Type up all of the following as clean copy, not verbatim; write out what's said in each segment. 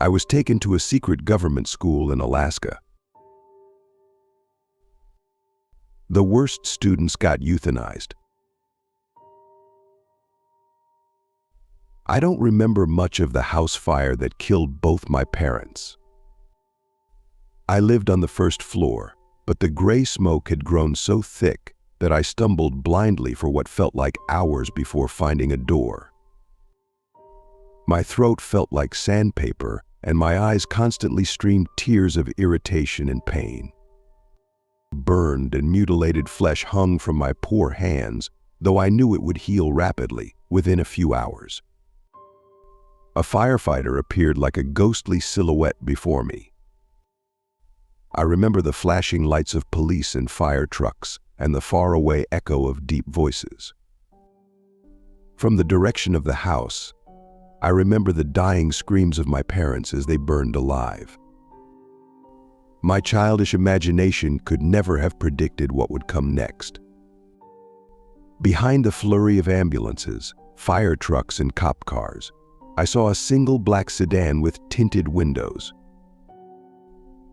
I was taken to a secret government school in Alaska. The worst students got euthanized. I don't remember much of the house fire that killed both my parents. I lived on the first floor, but the gray smoke had grown so thick that I stumbled blindly for what felt like hours before finding a door. My throat felt like sandpaper, and my eyes constantly streamed tears of irritation and pain. Burned and mutilated flesh hung from my poor hands, though I knew it would heal rapidly within a few hours. A firefighter appeared like a ghostly silhouette before me. I remember the flashing lights of police and fire trucks and the faraway echo of deep voices. From the direction of the house, I remember the dying screams of my parents as they burned alive. My childish imagination could never have predicted what would come next. Behind the flurry of ambulances, fire trucks, and cop cars, I saw a single black sedan with tinted windows.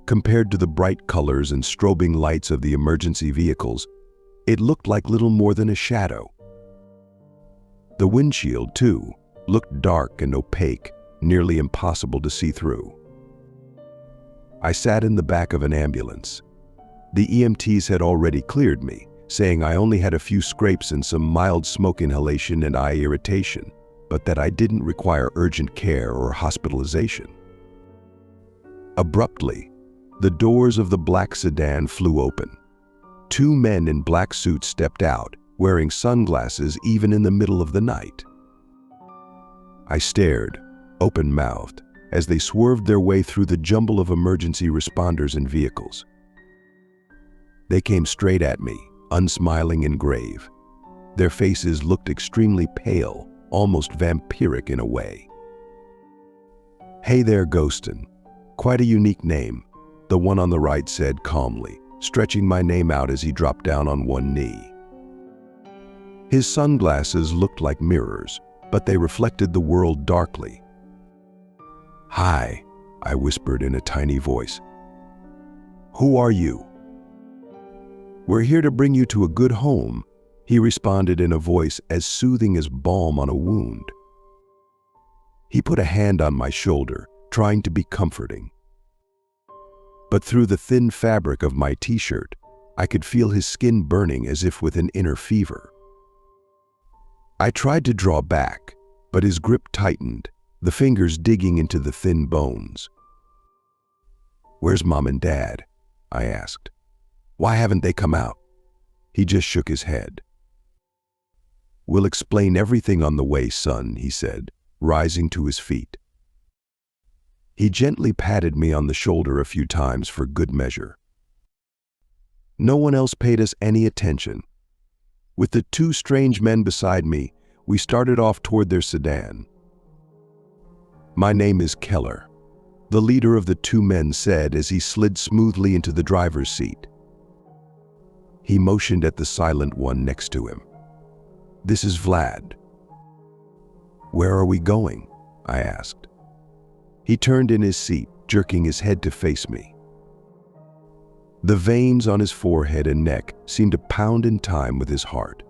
Compared to the bright colors and strobing lights of the emergency vehicles, it looked like little more than a shadow. The windshield, too, looked dark and opaque, nearly impossible to see through. I sat in the back of an ambulance. The EMTs had already cleared me, saying I only had a few scrapes and some mild smoke inhalation and eye irritation, but that I didn't require urgent care or hospitalization. Abruptly, the doors of the black sedan flew open. Two men in black suits stepped out, wearing sunglasses even in the middle of the night. I stared, open-mouthed, as they swerved their way through the jumble of emergency responders and vehicles. They came straight at me, unsmiling and grave. Their faces looked extremely pale, almost vampiric in a way. "Hey there, Ghostin. Quite a unique name," the one on the right said calmly, stretching my name out as he dropped down on one knee. His sunglasses looked like mirrors, but they reflected the world darkly. "Hi," I whispered in a tiny voice. "Who are you?" "We're here to bring you to a good home," he responded in a voice as soothing as balm on a wound. He put a hand on my shoulder, trying to be comforting. But through the thin fabric of my t-shirt, I could feel his skin burning as if with an inner fever. I tried to draw back, but his grip tightened, the fingers digging into the thin bones. "Where's Mom and Dad?" I asked. "Why haven't they come out?" He just shook his head. "We'll explain everything on the way, son," he said, rising to his feet. He gently patted me on the shoulder a few times for good measure. No one else paid us any attention. With the two strange men beside me, we started off toward their sedan. "My name is Keller," the leader of the two men said as he slid smoothly into the driver's seat. He motioned at the silent one next to him. "This is Vlad." "Where are we going?" I asked. He turned in his seat, jerking his head to face me. The veins on his forehead and neck seemed to pound in time with his heart.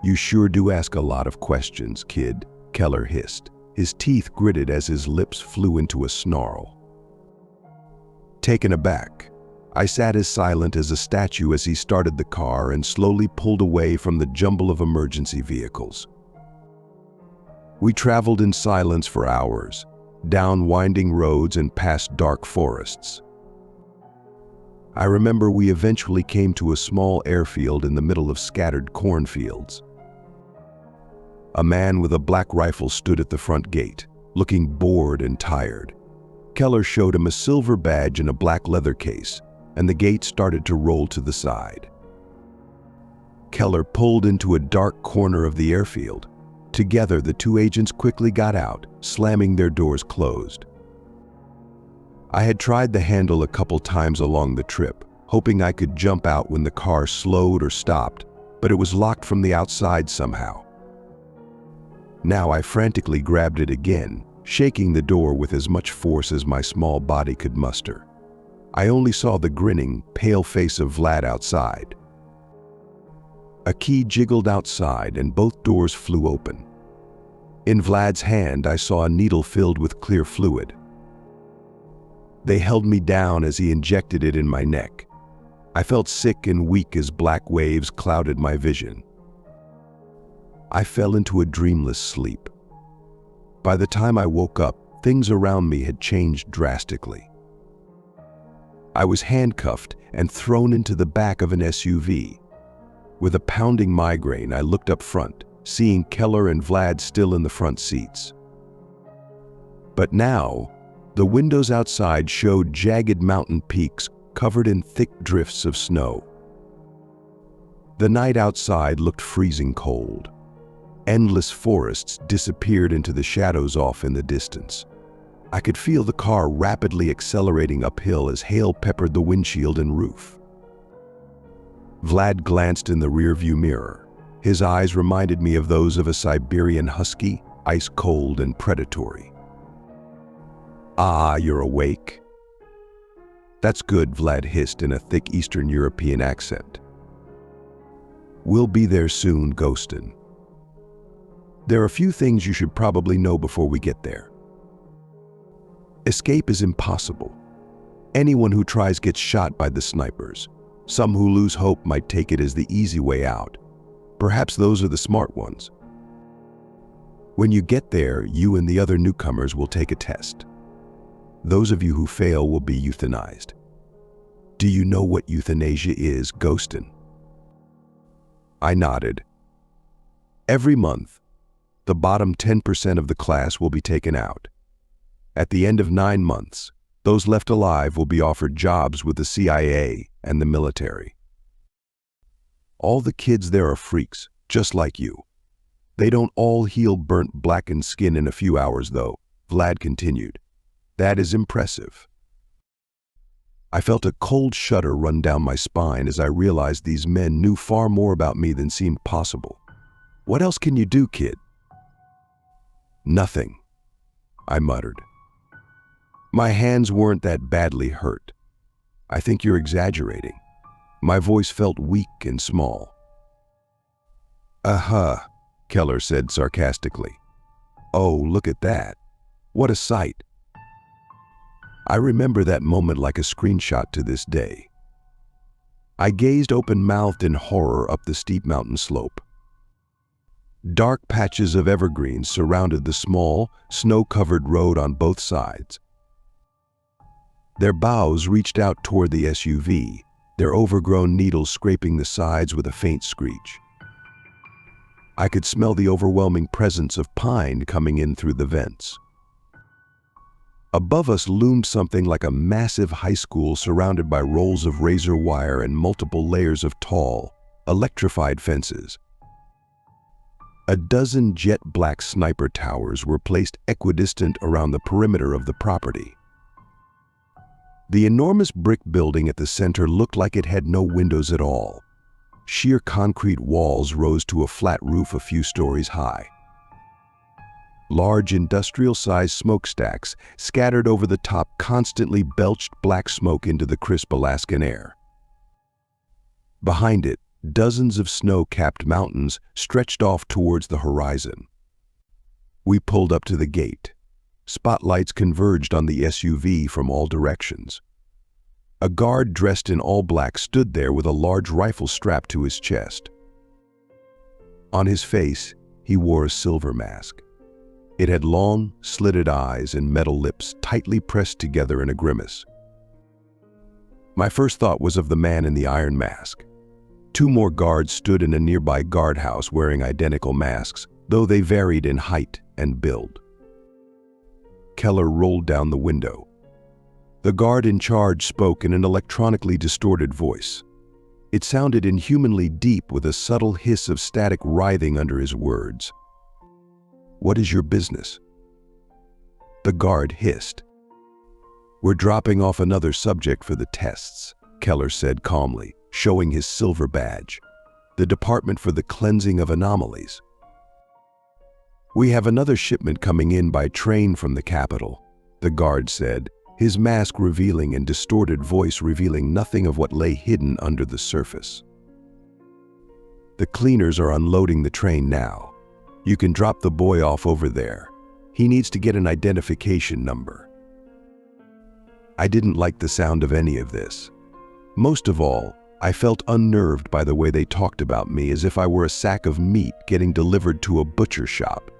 "You sure do ask a lot of questions, kid," Keller hissed, his teeth gritted as his lips flew into a snarl. Taken aback, I sat as silent as a statue as he started the car and slowly pulled away from the jumble of emergency vehicles. We traveled in silence for hours, down winding roads and past dark forests. I remember we eventually came to a small airfield in the middle of scattered cornfields. A man with a black rifle stood at the front gate, looking bored and tired. Keller showed him a silver badge in a black leather case, and the gate started to roll to the side. Keller pulled into a dark corner of the airfield. Together, the two agents quickly got out, slamming their doors closed. I had tried the handle a couple times along the trip, hoping I could jump out when the car slowed or stopped, but it was locked from the outside somehow. Now I frantically grabbed it again, shaking the door with as much force as my small body could muster. I only saw the grinning, pale face of Vlad outside. A key jiggled outside and both doors flew open. In Vlad's hand, I saw a needle filled with clear fluid. They held me down as he injected it in my neck. I felt sick and weak as black waves clouded my vision. I fell into a dreamless sleep. By the time I woke up, things around me had changed drastically. I was handcuffed and thrown into the back of an SUV. With a pounding migraine, I looked up front, seeing Keller and Vlad still in the front seats. But now, the windows outside showed jagged mountain peaks covered in thick drifts of snow. The night outside looked freezing cold. Endless forests disappeared into the shadows off in the distance. I could feel the car rapidly accelerating uphill as hail peppered the windshield and roof. Vlad glanced in the rearview mirror. His eyes reminded me of those of a Siberian husky, ice-cold and predatory. "Ah, you're awake?" "That's good," Vlad hissed in a thick Eastern European accent. "We'll be there soon, Ghostin. There are a few things you should probably know before we get there. Escape is impossible. Anyone who tries gets shot by the snipers. Some who lose hope might take it as the easy way out. Perhaps those are the smart ones. When you get there, you and the other newcomers will take a test. Those of you who fail will be euthanized. Do you know what euthanasia is, Ghostin?" I nodded. Every month, the bottom 10% of the class will be taken out. At the end of 9 months, those left alive will be offered jobs with the CIA and the military. All the kids there are freaks, just like you. They don't all heal burnt, blackened skin in a few hours, though, Vlad continued. That is impressive. I felt a cold shudder run down my spine as I realized these men knew far more about me than seemed possible. "What else can you do, kid?" "Nothing," I muttered. "My hands weren't that badly hurt. I think you're exaggerating." My voice felt weak and small. "Uh-huh," Keller said sarcastically. "Oh, look at that. What a sight." I remember that moment like a screenshot to this day. I gazed open-mouthed in horror up the steep mountain slope. Dark patches of evergreens surrounded the small, snow-covered road on both sides. Their boughs reached out toward the SUV, their overgrown needles scraping the sides with a faint screech. I could smell the overwhelming presence of pine coming in through the vents. Above us loomed something like a massive high school surrounded by rolls of razor wire and multiple layers of tall, electrified fences. A dozen jet-black sniper towers were placed equidistant around the perimeter of the property. The enormous brick building at the center looked like it had no windows at all. Sheer concrete walls rose to a flat roof a few stories high. Large industrial-sized smokestacks scattered over the top constantly belched black smoke into the crisp Alaskan air. Behind it, dozens of snow-capped mountains stretched off towards the horizon. We pulled up to the gate. Spotlights converged on the SUV from all directions. A guard dressed in all black stood there with a large rifle strapped to his chest. On his face, he wore a silver mask. It had long, slitted eyes and metal lips tightly pressed together in a grimace. My first thought was of the man in the iron mask. 2 more guards stood in a nearby guardhouse wearing identical masks, though they varied in height and build. Keller rolled down the window. The guard in charge spoke in an electronically distorted voice. It sounded inhumanly deep with a subtle hiss of static writhing under his words. "What is your business?" The guard hissed. "We're dropping off another subject for the tests," Keller said calmly, showing his silver badge. "The Department for the Cleansing of Anomalies." "We have another shipment coming in by train from the capital," the guard said, his mask revealing and distorted voice revealing nothing of what lay hidden under the surface. "The cleaners are unloading the train now. You can drop the boy off over there. He needs to get an identification number." I didn't like the sound of any of this. Most of all, I felt unnerved by the way they talked about me as if I were a sack of meat getting delivered to a butcher shop.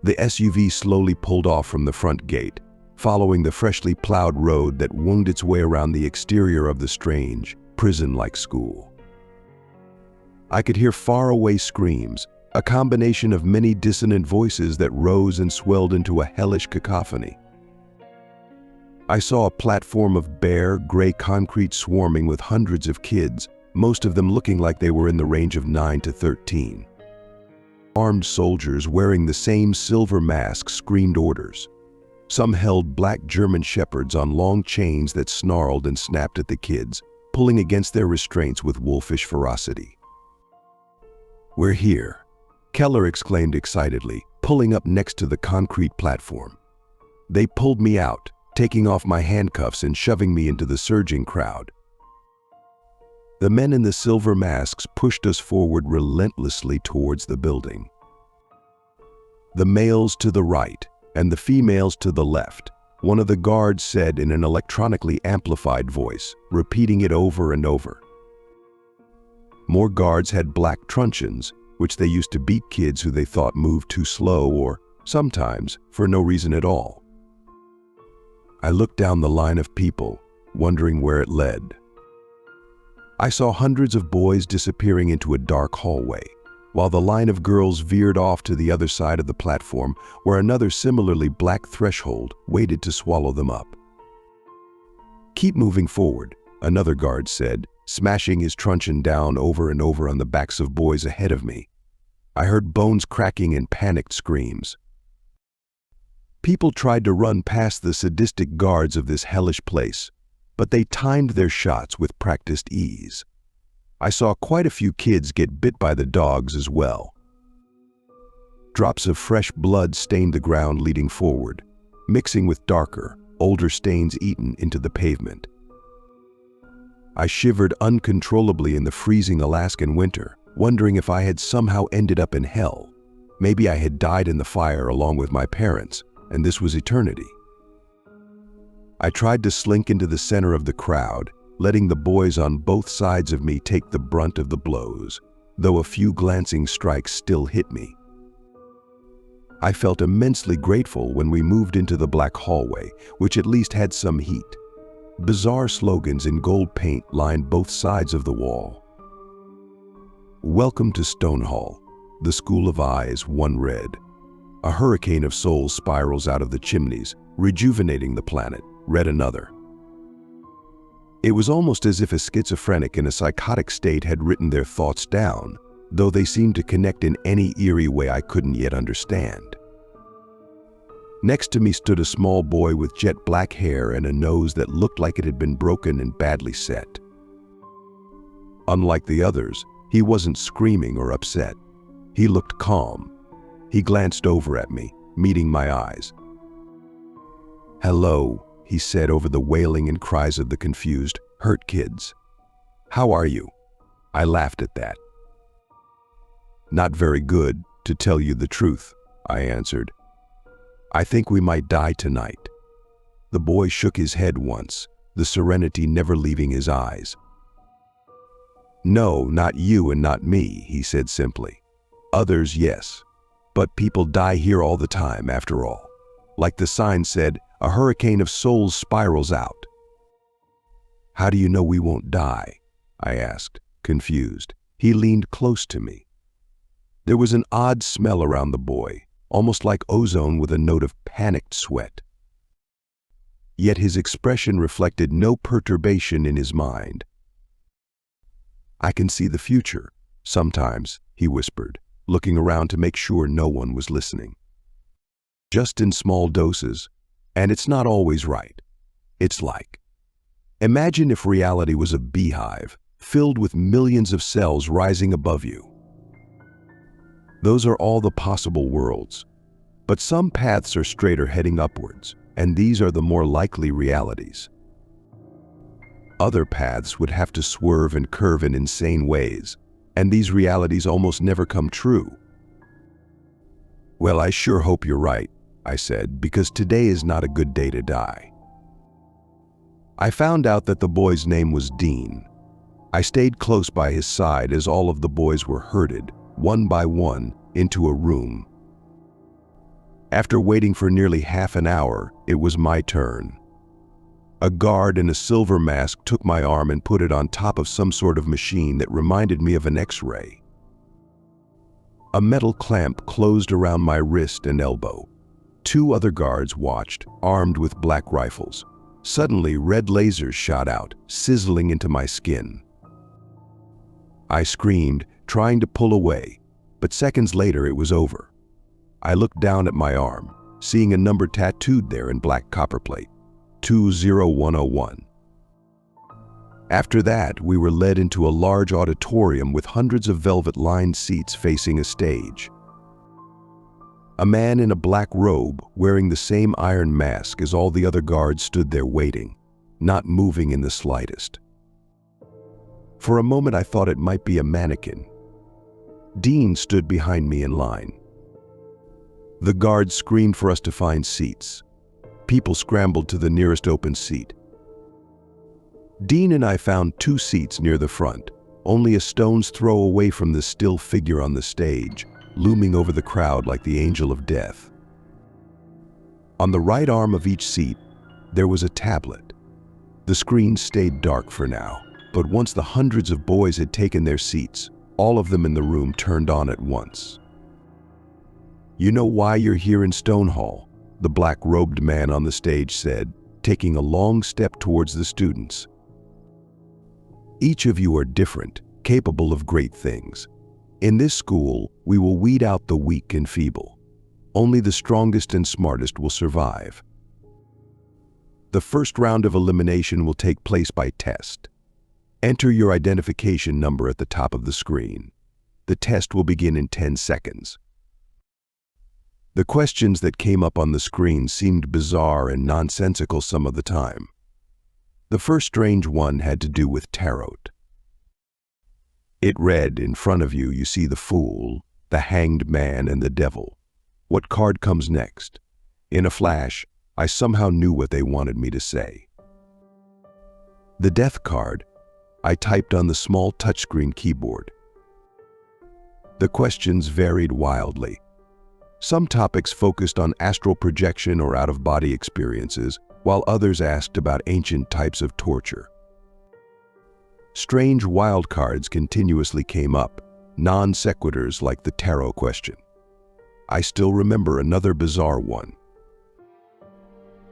The SUV slowly pulled off from the front gate, following the freshly plowed road that wound its way around the exterior of the strange, prison-like school. I could hear faraway screams, a combination of many dissonant voices that rose and swelled into a hellish cacophony. I saw a platform of bare, gray concrete swarming with hundreds of kids, most of them looking like they were in the range of 9 to 13. Armed soldiers wearing the same silver masks screamed orders. Some held black German shepherds on long chains that snarled and snapped at the kids, pulling against their restraints with wolfish ferocity. "We're here," Keller exclaimed excitedly, pulling up next to the concrete platform. They pulled me out, taking off my handcuffs and shoving me into the surging crowd. The men in the silver masks pushed us forward relentlessly towards the building. "The males to the right and the females to the left," one of the guards said in an electronically amplified voice, repeating it over and over. More guards had black truncheons, which they used to beat kids who they thought moved too slow or, sometimes, for no reason at all. I looked down the line of people, wondering where it led. I saw hundreds of boys disappearing into a dark hallway, while the line of girls veered off to the other side of the platform where another similarly black threshold waited to swallow them up. "Keep moving forward," another guard said, smashing his truncheon down over and over on the backs of boys ahead of me. I heard bones cracking and panicked screams. People tried to run past the sadistic guards of this hellish place, but they timed their shots with practiced ease. I saw quite a few kids get bit by the dogs as well. Drops of fresh blood stained the ground leading forward, mixing with darker, older stains eaten into the pavement. I shivered uncontrollably in the freezing Alaskan winter, wondering if I had somehow ended up in hell. Maybe I had died in the fire along with my parents, and this was eternity. I tried to slink into the center of the crowd, letting the boys on both sides of me take the brunt of the blows, though a few glancing strikes still hit me. I felt immensely grateful when we moved into the black hallway, which at least had some heat. Bizarre slogans in gold paint lined both sides of the wall. "Welcome to Stonehall, the School of Eyes," one read. "A hurricane of souls spirals out of the chimneys, rejuvenating the planet," read another. It was almost as if a schizophrenic in a psychotic state had written their thoughts down, though they seemed to connect in any eerie way I couldn't yet understand. Next to me stood a small boy with jet black hair and a nose that looked like it had been broken and badly set. Unlike the others, he wasn't screaming or upset. He looked calm. He glanced over at me, meeting my eyes. "Hello," he said over the wailing and cries of the confused, hurt kids. "How are you?" I laughed at that. "Not very good, to tell you the truth," I answered. "I think we might die tonight." The boy shook his head once, the serenity never leaving his eyes. "No, not you and not me," he said simply. "Others, yes. But people die here all the time, after all. Like the sign said, a hurricane of souls spirals out." "How do you know we won't die?" I asked, confused. He leaned close to me. There was an odd smell around the boy, almost like ozone with a note of panicked sweat. Yet his expression reflected no perturbation in his mind. "I can see the future, sometimes," he whispered, looking around to make sure no one was listening. "Just in small doses, and it's not always right. It's like, imagine if reality was a beehive, filled with millions of cells rising above you. Those are all the possible worlds. But some paths are straighter heading upwards, and these are the more likely realities. Other paths would have to swerve and curve in insane ways, and these realities almost never come true. Well, I sure hope you're right, I said, because today is not a good day to die. I found out that the boy's name was Dean. I stayed close by his side as all of the boys were herded, one by one, into a room. After waiting for nearly half an hour, it was my turn. A guard in a silver mask took my arm and put it on top of some sort of machine that reminded me of an X-ray. A metal clamp closed around my wrist and elbow. 2 other guards watched, armed with black rifles. Suddenly, red lasers shot out, sizzling into my skin. I screamed, trying to pull away, but seconds later it was over. I looked down at my arm, seeing a number tattooed there in black copperplate, 20101. After that, we were led into a large auditorium with hundreds of velvet-lined seats facing a stage. A man in a black robe, wearing the same iron mask as all the other guards, stood there waiting, not moving in the slightest. For a moment I thought it might be a mannequin. Dean stood behind me in line. The guards screamed for us to find seats. People scrambled to the nearest open seat. Dean and I found 2 seats near the front, only a stone's throw away from the still figure on the stage, looming over the crowd like the angel of death. On the right arm of each seat, there was a tablet. The screen stayed dark for now, but once the hundreds of boys had taken their seats, all of them in the room turned on at once. "You know why you're here in Stonehall?" the black-robed man on the stage said, taking a long step towards the students. "Each of you are different, capable of great things. In this school, we will weed out the weak and feeble. Only the strongest and smartest will survive. The first round of elimination will take place by test. Enter your identification number at the top of the screen. The test will begin in 10 seconds. The questions that came up on the screen seemed bizarre and nonsensical some of the time. The first strange one had to do with tarot. It read, "In front of you, you see the Fool, the Hanged Man, and the Devil. What card comes next?" In a flash, I somehow knew what they wanted me to say. "The Death card," I typed on the small touchscreen keyboard. The questions varied wildly. Some topics focused on astral projection or out-of-body experiences, while others asked about ancient types of torture. Strange wildcards continuously came up, non-sequiturs like the tarot question. I still remember another bizarre one.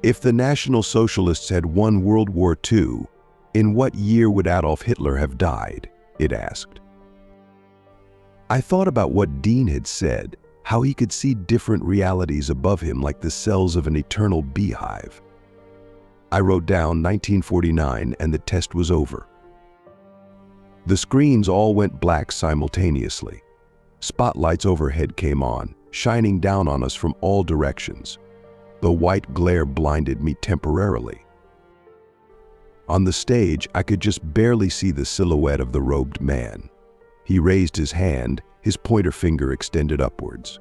If the National Socialists had won World War II, in what year would Adolf Hitler have died? It asked. I thought about what Dean had said, how he could see different realities above him like the cells of an eternal beehive. I wrote down 1949 and the test was over. The screens all went black simultaneously. Spotlights overhead came on, shining down on us from all directions. The white glare blinded me temporarily. On the stage, I could just barely see the silhouette of the robed man. He raised his hand, his pointer finger extended upwards.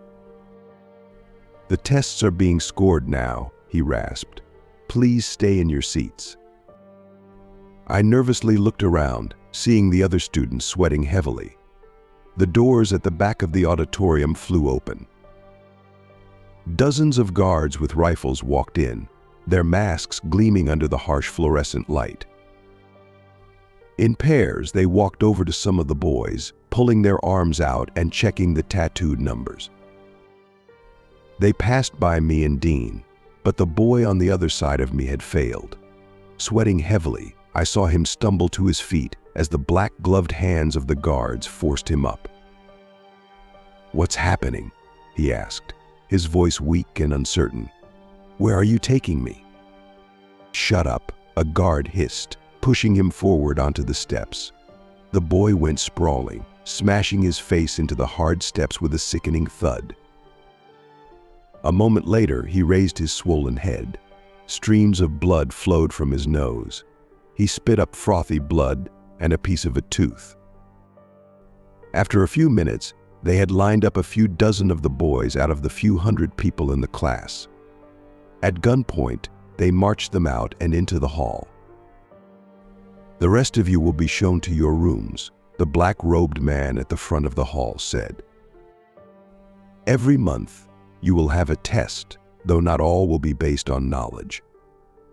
"The tests are being scored now," he rasped. "Please stay in your seats." I nervously looked around, seeing the other students sweating heavily. The doors at the back of the auditorium flew open. Dozens of guards with rifles walked in, their masks gleaming under the harsh fluorescent light. In pairs, they walked over to some of the boys, pulling their arms out and checking the tattooed numbers. They passed by me and Dean, but the boy on the other side of me had failed. Sweating heavily, I saw him stumble to his feet as the black-gloved hands of the guards forced him up. "What's happening?" he asked, his voice weak and uncertain. "Where are you taking me?" "Shut up," a guard hissed, pushing him forward onto the steps. The boy went sprawling, smashing his face into the hard steps with a sickening thud. A moment later, he raised his swollen head. Streams of blood flowed from his nose. He spit up frothy blood and a piece of a tooth. After a few minutes, they had lined up a few dozen of the boys out of the few hundred people in the class. At gunpoint, they marched them out and into the hall. "The rest of you will be shown to your rooms," the black-robed man at the front of the hall said. "Every month, you will have a test, though not all will be based on knowledge.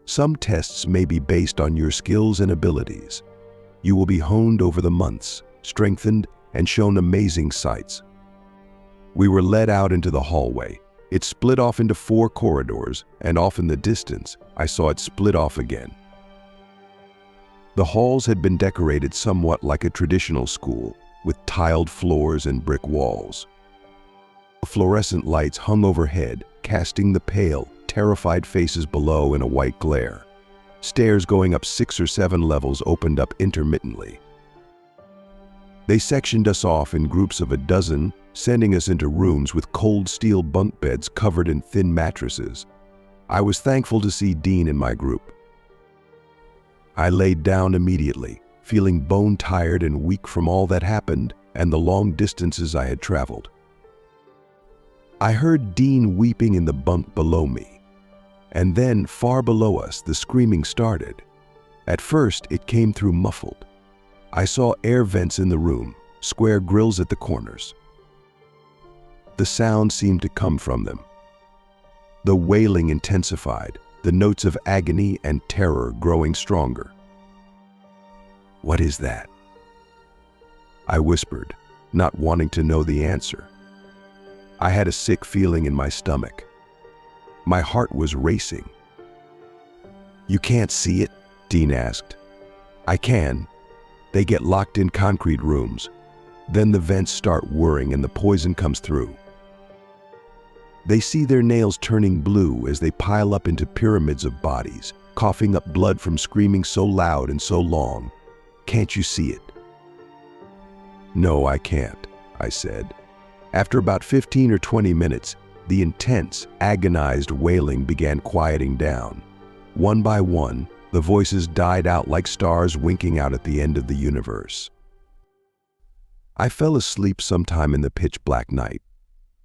Some tests may be based on your skills and abilities. You will be honed over the months, strengthened, and shown amazing sights." We were led out into the hallway. It split off into 4 corridors, and off in the distance, I saw it split off again. The halls had been decorated somewhat like a traditional school, with tiled floors and brick walls. Fluorescent lights hung overhead, casting the pale, terrified faces below in a white glare. Stairs going up 6 or 7 levels opened up intermittently. They sectioned us off in groups of a dozen, sending us into rooms with cold steel bunk beds covered in thin mattresses. I was thankful to see Dean in my group. I laid down immediately, feeling bone-tired and weak from all that happened and the long distances I had traveled. I heard Dean weeping in the bunk below me. And then, far below us, the screaming started. At first, it came through muffled. I saw air vents in the room, square grills at the corners. The sound seemed to come from them. The wailing intensified, the notes of agony and terror growing stronger. "What is that?" I whispered, not wanting to know the answer. I had a sick feeling in my stomach. My heart was racing. "You can't see it?" Dean asked. "I can. They get locked in concrete rooms. Then the vents start whirring and the poison comes through. They see their nails turning blue as they pile up into pyramids of bodies, coughing up blood from screaming so loud and so long. Can't you see it?" "No, I can't," I said. After about 15 or 20 minutes, the intense, agonized wailing began quieting down. One by one, the voices died out like stars winking out at the end of the universe. I fell asleep sometime in the pitch-black night.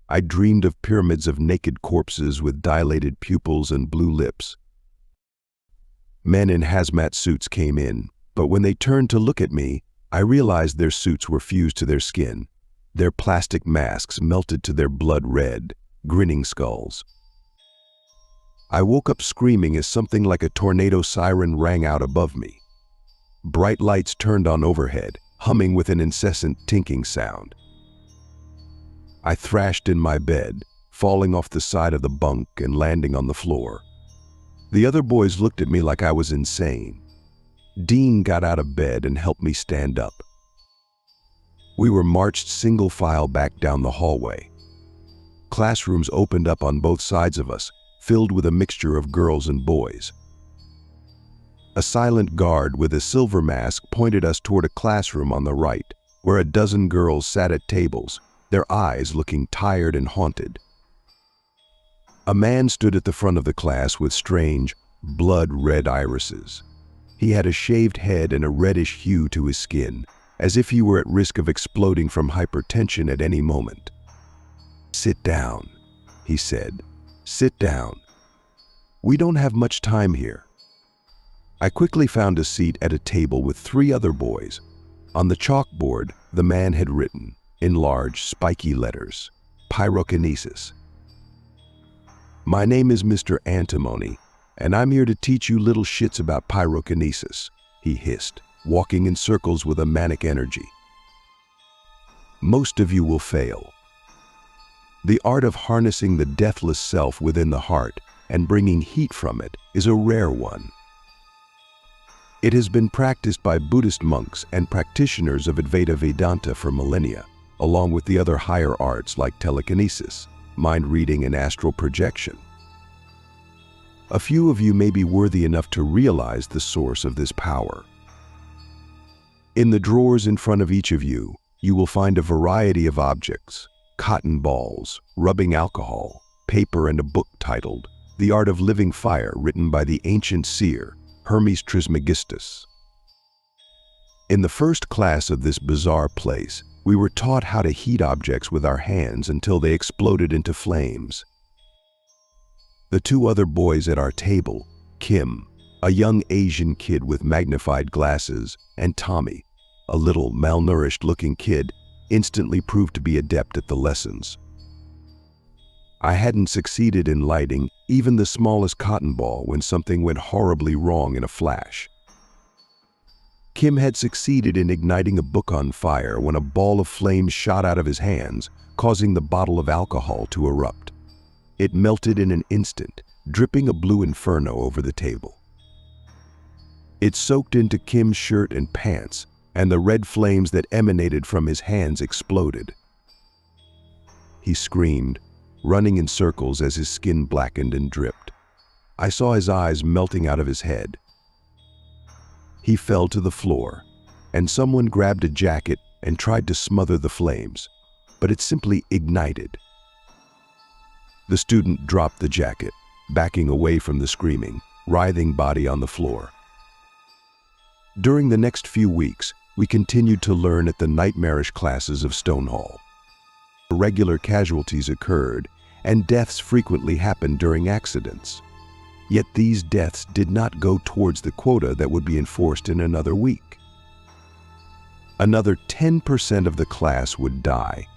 I dreamed of pyramids of naked corpses with dilated pupils and blue lips. Men in hazmat suits came in, but when they turned to look at me, I realized their suits were fused to their skin. Their plastic masks melted to their blood red, grinning skulls. I woke up screaming as something like a tornado siren rang out above me. Bright lights turned on overhead, humming with an incessant tinking sound. I thrashed in my bed, falling off the side of the bunk and landing on the floor. The other boys looked at me like I was insane. Dean got out of bed and helped me stand up. We were marched single file back down the hallway. Classrooms opened up on both sides of us, filled with a mixture of girls and boys. A silent guard with a silver mask pointed us toward a classroom on the right, where a dozen girls sat at tables, their eyes looking tired and haunted. A man stood at the front of the class with strange, blood-red irises. He had a shaved head and a reddish hue to his skin, as if he were at risk of exploding from hypertension at any moment. "Sit down," he said. "Sit down. We don't have much time here." I quickly found a seat at a table with 3 other boys. On the chalkboard, the man had written, in large, spiky letters, "Pyrokinesis." "My name is Mr. Antimony, and I'm here to teach you little shits about pyrokinesis," he hissed, walking in circles with a manic energy. "Most of you will fail. The art of harnessing the deathless self within the heart and bringing heat from it is a rare one. It has been practiced by Buddhist monks and practitioners of Advaita Vedanta for millennia, along with the other higher arts like telekinesis, mind reading, and astral projection. A few of you may be worthy enough to realize the source of this power. In the drawers in front of each of you, You will find a variety of objects: cotton balls, rubbing alcohol, paper, and a book titled The Art of Living Fire, written by the ancient seer Hermes Trismegistus. In the first class of this bizarre place, we were taught how to heat objects with our hands until they exploded into flames. The two other boys at our table, Kim, a young Asian kid with magnified glasses, and Tommy, a little malnourished-looking kid, instantly proved to be adept at the lessons. I hadn't succeeded in lighting even the smallest cotton ball when something went horribly wrong in a flash. Kim had succeeded in igniting a book on fire when a ball of flames shot out of his hands, causing the bottle of alcohol to erupt. It melted in an instant, dripping a blue inferno over the table. It soaked into Kim's shirt and pants, and the red flames that emanated from his hands exploded. He screamed, running in circles as his skin blackened and dripped. I saw his eyes melting out of his head. He fell to the floor, and someone grabbed a jacket and tried to smother the flames, but it simply ignited. The student dropped the jacket, backing away from the screaming, writhing body on the floor. During the next few weeks, we continued to learn at the nightmarish classes of Stonehall. Irregular casualties occurred, and deaths frequently happened during accidents. Yet these deaths did not go towards the quota that would be enforced in another week. Another 10% of the class would die,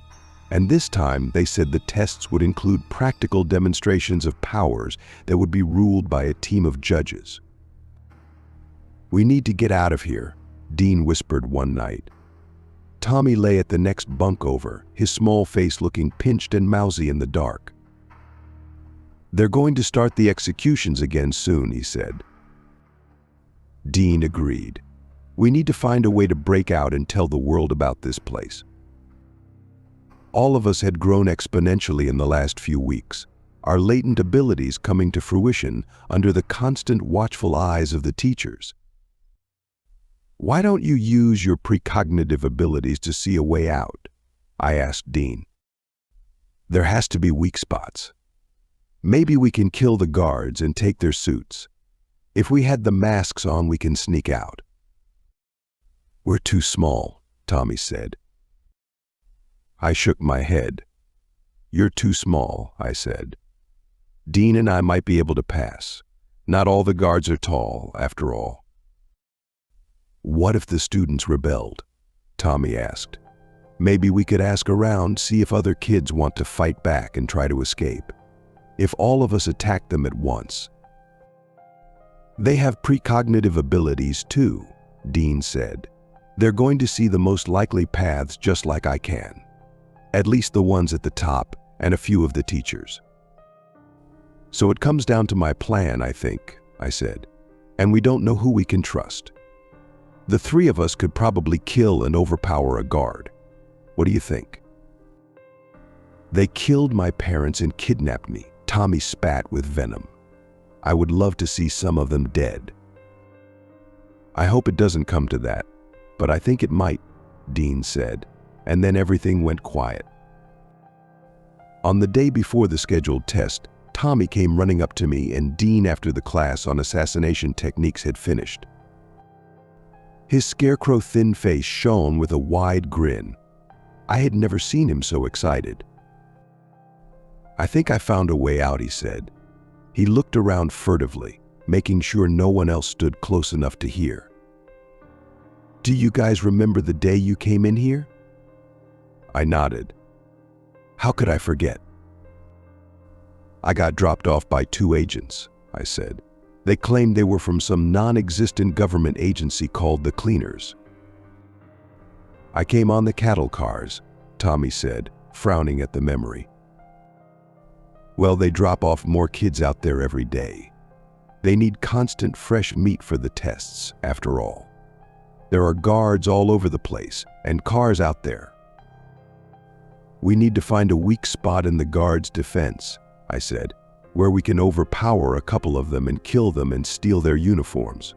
and this time they said the tests would include practical demonstrations of powers that would be ruled by a team of judges. "We need to get out of here," Dean whispered one night. Tommy lay at the next bunk over, his small face looking pinched and mousy in the dark. "They're going to start the executions again soon," he said. Dean agreed. "We need to find a way to break out and tell the world about this place." All of us had grown exponentially in the last few weeks, our latent abilities coming to fruition under the constant watchful eyes of the teachers. "Why don't you use your precognitive abilities to see a way out?" I asked Dean. "There has to be weak spots. Maybe we can kill the guards and take their suits. If we had the masks on, we can sneak out." "We're too small," Tommy said. I shook my head. "You're too small," I said. "Dean and I might be able to pass. Not all the guards are tall, after all." "What if the students rebelled?" Tommy asked. "Maybe we could ask around, see if other kids want to fight back and try to escape. If all of us attack them at once." "They have precognitive abilities too," Dean said. "They're going to see the most likely paths just like I can. At least the ones at the top and a few of the teachers." "So it comes down to my plan, I think," I said. "And we don't know who we can trust. The three of us could probably kill and overpower a guard. What do you think?" "They killed my parents and kidnapped me," Tommy spat with venom. "I would love to see some of them dead." "I hope it doesn't come to that, but I think it might," Dean said, and then everything went quiet. On the day before the scheduled test, Tommy came running up to me and Dean after the class on assassination techniques had finished. His scarecrow-thin face shone with a wide grin. I had never seen him so excited. "I think I found a way out," he said. He looked around furtively, making sure no one else stood close enough to hear. "Do you guys remember the day you came in here?" I nodded. "How could I forget?" "I got dropped off by 2 agents," I said. "They claimed they were from some non-existent government agency called the Cleaners." "I came on the cattle cars," Tommy said, frowning at the memory. "Well, they drop off more kids out there every day. They need constant fresh meat for the tests, after all. There are guards all over the place, and cars out there. We need to find a weak spot in the guards' defense," I said, "where we can overpower a couple of them and kill them and steal their uniforms.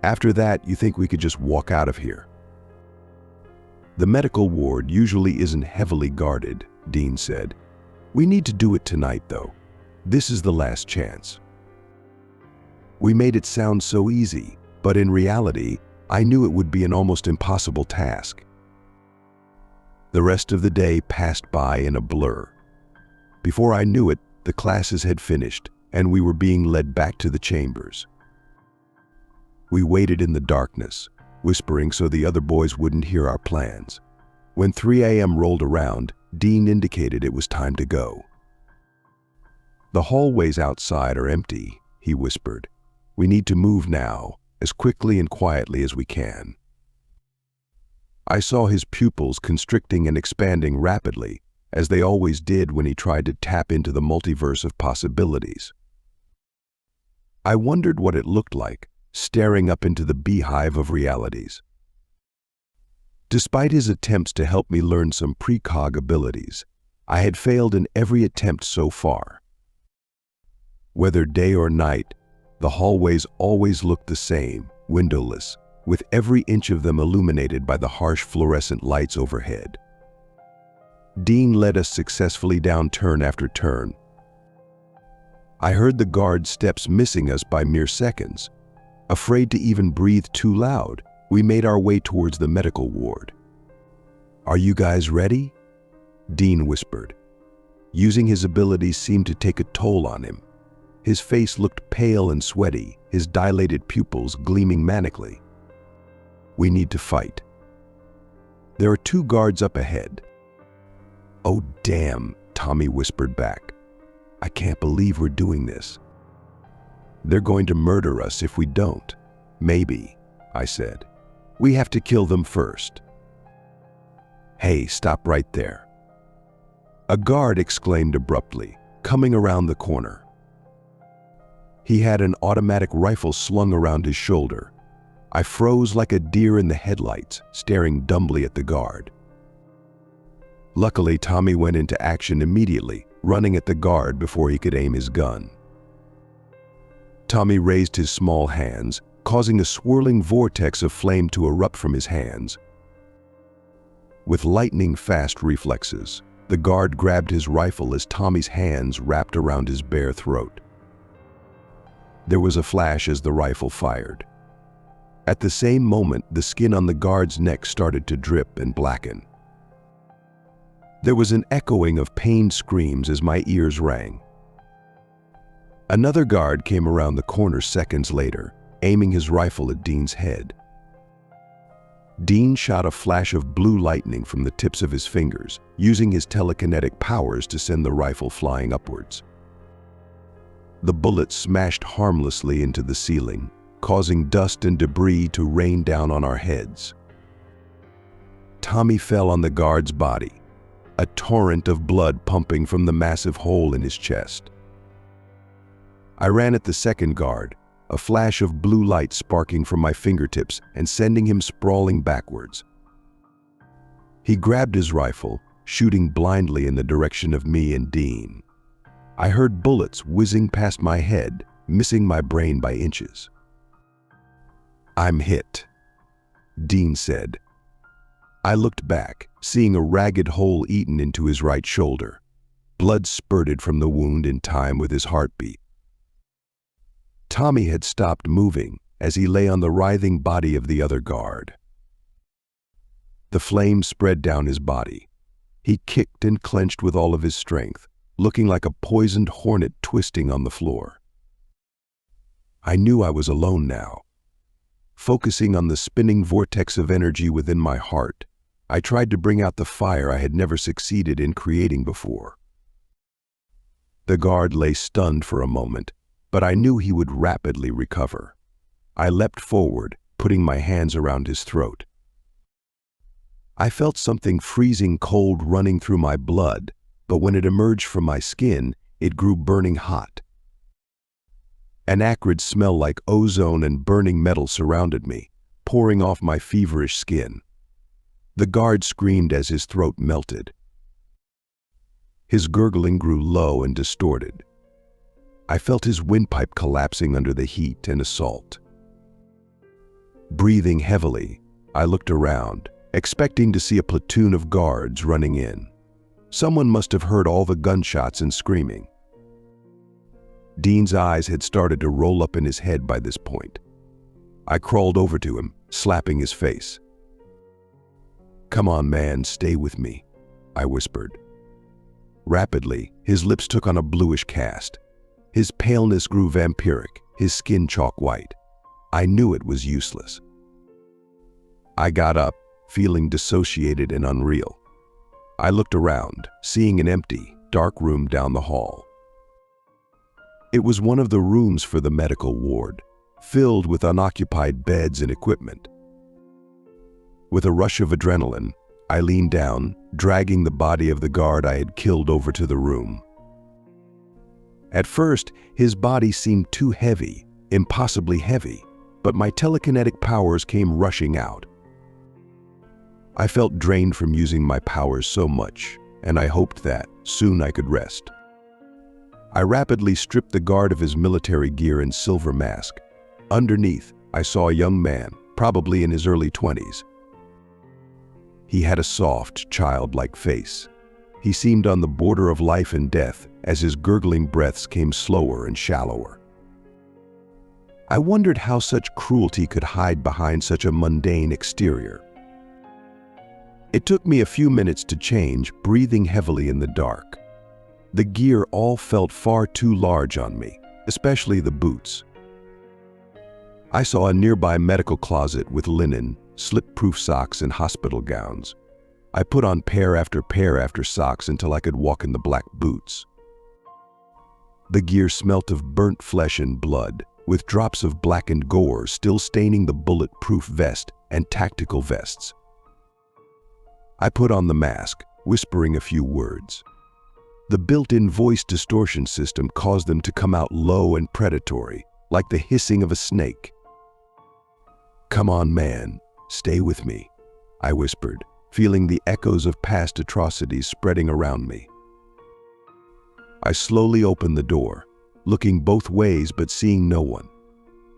After that, you think we could just walk out of here?" "The medical ward usually isn't heavily guarded," Dean said. "We need to do it tonight, though. This is the last chance." We made it sound so easy, but in reality, I knew it would be an almost impossible task. The rest of the day passed by in a blur. Before I knew it, the classes had finished, and we were being led back to the chambers. We waited in the darkness, whispering so the other boys wouldn't hear our plans. When 3 a.m. rolled around, Dean indicated it was time to go. "The hallways outside are empty," he whispered. "We need to move now, as quickly and quietly as we can." I saw his pupils constricting and expanding rapidly, as they always did when he tried to tap into the multiverse of possibilities. I wondered what it looked like, staring up into the beehive of realities. Despite his attempts to help me learn some precog abilities, I had failed in every attempt so far. Whether day or night, the hallways always looked the same, windowless, with every inch of them illuminated by the harsh fluorescent lights overhead. Dean led us successfully down turn after turn. I heard the guard's steps missing us by mere seconds. Afraid to even breathe too loud, we made our way towards the medical ward. "Are you guys ready?" Dean whispered. Using his abilities seemed to take a toll on him. His face looked pale and sweaty, his dilated pupils gleaming manically. "We need to fight. There are 2 guards up ahead." "Oh, damn," Tommy whispered back. "I can't believe we're doing this." "They're going to murder us if we don't." "Maybe," I said. "We have to kill them first." "Hey, stop right there." A guard exclaimed abruptly, coming around the corner. He had an automatic rifle slung around his shoulder. I froze like a deer in the headlights, staring dumbly at the guard. Luckily, Tommy went into action immediately, running at the guard before he could aim his gun. Tommy raised his small hands, causing a swirling vortex of flame to erupt from his hands. With lightning-fast reflexes, the guard grabbed his rifle as Tommy's hands wrapped around his bare throat. There was a flash as the rifle fired. At the same moment, the skin on the guard's neck started to drip and blacken. There was an echoing of pained screams as my ears rang. Another guard came around the corner seconds later, aiming his rifle at Dean's head. Dean shot a flash of blue lightning from the tips of his fingers, using his telekinetic powers to send the rifle flying upwards. The bullet smashed harmlessly into the ceiling, causing dust and debris to rain down on our heads. Tommy fell on the guard's body, a torrent of blood pumping from the massive hole in his chest. I ran at the second guard, a flash of blue light sparking from my fingertips and sending him sprawling backwards. He grabbed his rifle, shooting blindly in the direction of me and Dean. I heard bullets whizzing past my head, missing my brain by inches. "I'm hit," Dean said. I looked back, seeing a ragged hole eaten into his right shoulder. Blood spurted from the wound in time with his heartbeat. Tommy had stopped moving as he lay on the writhing body of the other guard. The flame spread down his body. He kicked and clenched with all of his strength, looking like a poisoned hornet twisting on the floor. I knew I was alone now. Focusing on the spinning vortex of energy within my heart, I tried to bring out the fire I had never succeeded in creating before. The guard lay stunned for a moment, but I knew he would rapidly recover. I leapt forward, putting my hands around his throat. I felt something freezing cold running through my blood, but when it emerged from my skin, it grew burning hot. An acrid smell like ozone and burning metal surrounded me, pouring off my feverish skin. The guard screamed as his throat melted. His gurgling grew low and distorted. I felt his windpipe collapsing under the heat and assault. Breathing heavily, I looked around, expecting to see a platoon of guards running in. Someone must have heard all the gunshots and screaming. Dean's eyes had started to roll up in his head by this point. I crawled over to him, slapping his face. "Come on, man, stay with me," I whispered. Rapidly, his lips took on a bluish cast. His paleness grew vampiric, his skin chalk white. I knew it was useless. I got up, feeling dissociated and unreal. I looked around, seeing an empty, dark room down the hall. It was one of the rooms for the medical ward, filled with unoccupied beds and equipment. With a rush of adrenaline, I leaned down, dragging the body of the guard I had killed over to the room. At first, his body seemed too heavy, impossibly heavy, but my telekinetic powers came rushing out. I felt drained from using my powers so much, and I hoped that soon I could rest. I rapidly stripped the guard of his military gear and silver mask. Underneath, I saw a young man, probably in his early 20s. He had a soft, childlike face. He seemed on the border of life and death as his gurgling breaths came slower and shallower. I wondered how such cruelty could hide behind such a mundane exterior. It took me a few minutes to change, breathing heavily in the dark. The gear all felt far too large on me, especially the boots. I saw a nearby medical closet with linen, slip-proof socks, and hospital gowns. I put on pair after socks until I could walk in the black boots. The gear smelt of burnt flesh and blood, with drops of blackened gore still staining the bulletproof vest and tactical vests. I put on the mask, whispering a few words. The built-in voice distortion system caused them to come out low and predatory, like the hissing of a snake. "Come on, man, stay with me," I whispered, feeling the echoes of past atrocities spreading around me. I slowly opened the door, looking both ways but seeing no one.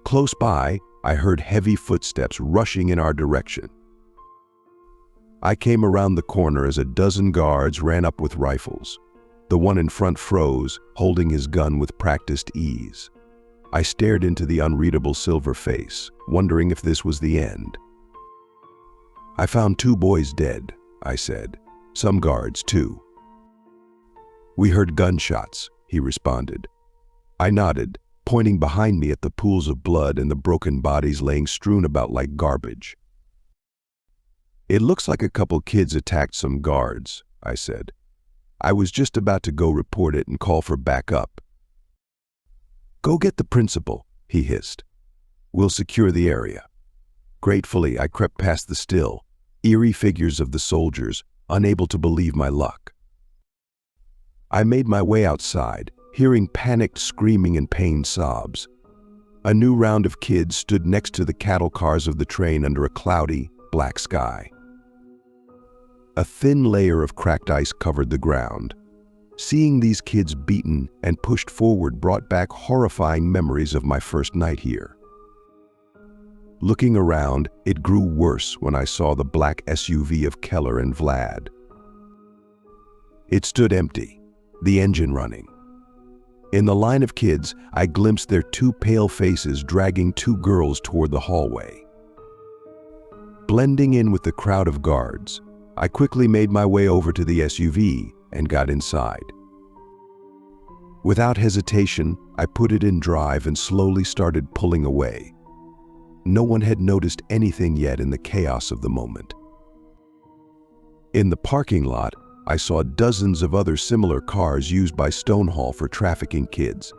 Close by, I heard heavy footsteps rushing in our direction. I came around the corner as a dozen guards ran up with rifles. The one in front froze, holding his gun with practiced ease. I stared into the unreadable silver face, wondering if this was the end. "I found 2 boys dead," I said. "Some guards, too." "We heard gunshots," he responded. I nodded, pointing behind me at the pools of blood and the broken bodies laying strewn about like garbage. "It looks like a couple kids attacked some guards," I said. I was just about to go report it and call for backup. "Go get the principal," he hissed. "We'll secure the area." Gratefully, I crept past the still, eerie figures of the soldiers, unable to believe my luck. I made my way outside, hearing panicked screaming and pained sobs. A new round of kids stood next to the cattle cars of the train under a cloudy, black sky. A thin layer of cracked ice covered the ground. Seeing these kids beaten and pushed forward brought back horrifying memories of my first night here. Looking around, it grew worse when I saw the black SUV of Keller and Vlad. It stood empty, the engine running. In the line of kids, I glimpsed their 2 pale faces dragging 2 girls toward the hallway. Blending in with the crowd of guards, I quickly made my way over to the SUV and got inside. Without hesitation, I put it in drive and slowly started pulling away. No one had noticed anything yet in the chaos of the moment. In the parking lot, I saw dozens of other similar cars used by Stonehall for trafficking kids.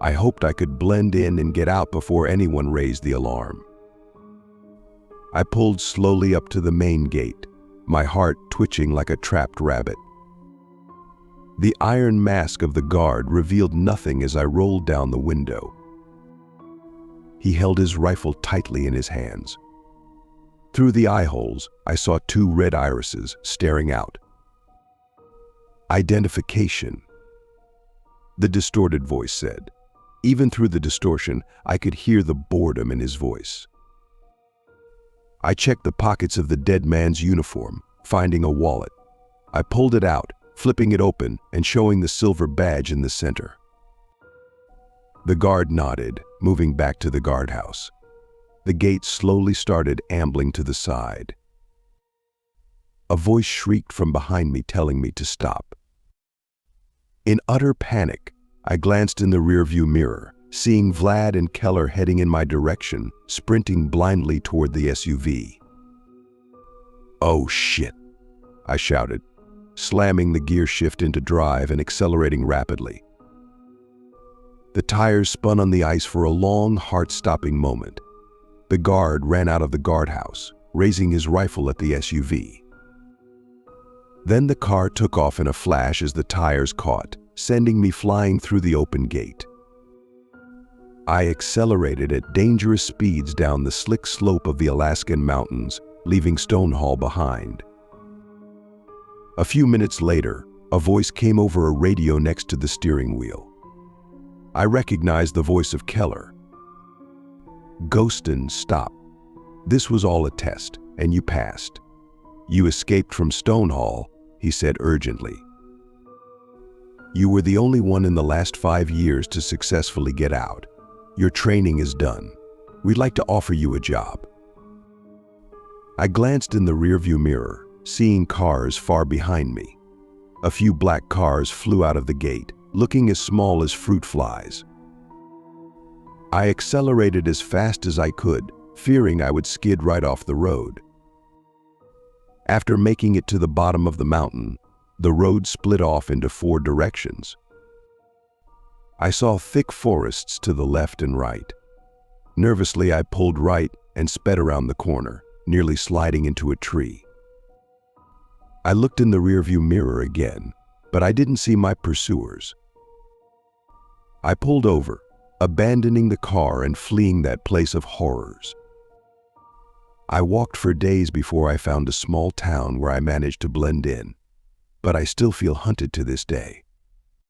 I hoped I could blend in and get out before anyone raised the alarm. I pulled slowly up to the main gate, my heart twitching like a trapped rabbit. The iron mask of the guard revealed nothing as I rolled down the window. He held his rifle tightly in his hands. Through the eye holes, I saw 2 red irises staring out. "Identification," the distorted voice said. Even through the distortion, I could hear the boredom in his voice. I checked the pockets of the dead man's uniform, finding a wallet. I pulled it out, flipping it open and showing the silver badge in the center. The guard nodded, moving back to the guardhouse. The gate slowly started ambling to the side. A voice shrieked from behind me, telling me to stop. In utter panic, I glanced in the rearview mirror, seeing Vlad and Keller heading in my direction, sprinting blindly toward the SUV. "Oh shit," I shouted, slamming the gear shift into drive and accelerating rapidly. The tires spun on the ice for a long, heart-stopping moment. The guard ran out of the guardhouse, raising his rifle at the SUV. Then the car took off in a flash as the tires caught, sending me flying through the open gate. I accelerated at dangerous speeds down the slick slope of the Alaskan mountains, leaving Stonehall behind. A few minutes later, a voice came over a radio next to the steering wheel. I recognized the voice of Keller. "Ghostin, stop. This was all a test, and you passed. You escaped from Stonehall," he said urgently. "You were the only one in the last 5 years to successfully get out. Your training is done. We'd like to offer you a job." I glanced in the rearview mirror, seeing cars far behind me. A few black cars flew out of the gate, looking as small as fruit flies. I accelerated as fast as I could, fearing I would skid right off the road. After making it to the bottom of the mountain, the road split off into 4 directions. I saw thick forests to the left and right. Nervously, I pulled right and sped around the corner, nearly sliding into a tree. I looked in the rearview mirror again, but I didn't see my pursuers. I pulled over, abandoning the car and fleeing that place of horrors. I walked for days before I found a small town where I managed to blend in, but I still feel hunted to this day.